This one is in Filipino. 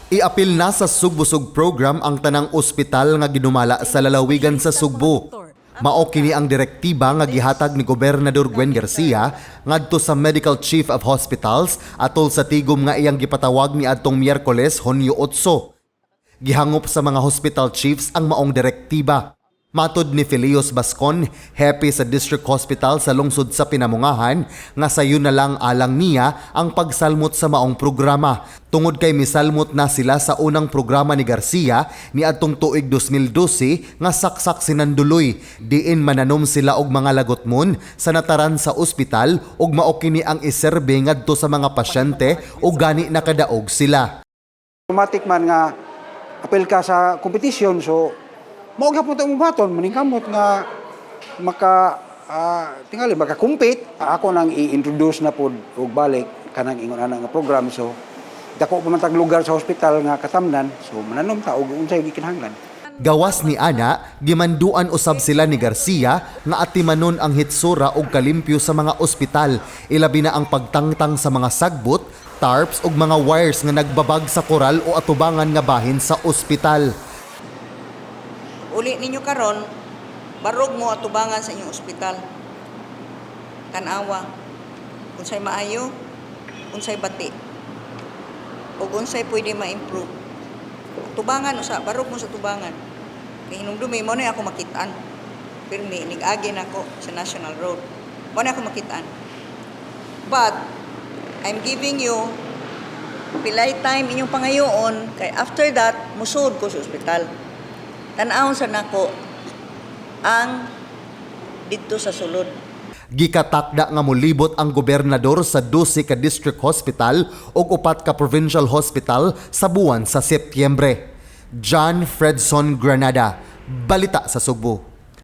Iapil na sa Sugbusog program ang tanang ospital nga ginumala sa lalawigan sa Sugbo. Mao kini ang direktiba nga gihatag ni Gobernador Gwen Garcia ngadto sa Medical Chief of Hospitals atol sa tigom nga iyang gipatawag ni adtong Miyerkules, Hunyo 8. Gihangop sa mga hospital chiefs ang maong direktiba. Matod ni Felios Bascon, hepe sa District Hospital sa lungsod sa Pinamungahan, nga sayo na lang alang niya ang pagsalmot sa maong programa. Tungod kay misalmot na sila sa unang programa ni Garcia ni adtong tuig 2012 nga saksak sinanduloy, diin mananom sila og mga lagotmon sa nataran sa ospital ug mao kini ang iserbe ngadto sa mga pasyente ug gani nakadaog sila. Automatic man nga apel ka sa kompetisyon, so mao gyapon ta mong baton maningkamot nga tingali maka-compete. Ako nang i-introduce na pod og balik kanang ingon ana nga program, so dako pa man tag lugar sa ospital nga katamnan, so mananom ta og unsay gikinahanglan. Gawas ni Ana, gimanduan usab sila ni Garcia nga atimanon ang hitsura og kalimpyo sa mga ospital, ilabi na ang pagtangtang sa mga sagbot, tarps ug mga wires nga nagbabag sa koral o atubangan nga bahin sa ospital. Uli ninyo karon, barog mo atubangan sa inyong ospital. Tanawa, unsay maayo, unsay bati, ug unsay pwede ma-improve. Tubangan usa, barog mo sa tubangan. Kay hinumdumi mo na ako makitaan. Pirmi nig-agi nako sa National Road. Mo na ako makitaan. But I'm giving you pilay time inyong pangayoon, kay after that musud ko sa ospital. Tan-awon sa nako ang dito sa sulod. Gikatakda nga molibot ang gobernador sa 12 ka district hospital ug 4 ka provincial hospital sa buwan sa Setyembre. John Fredson Granada, Balita sa Sugbo.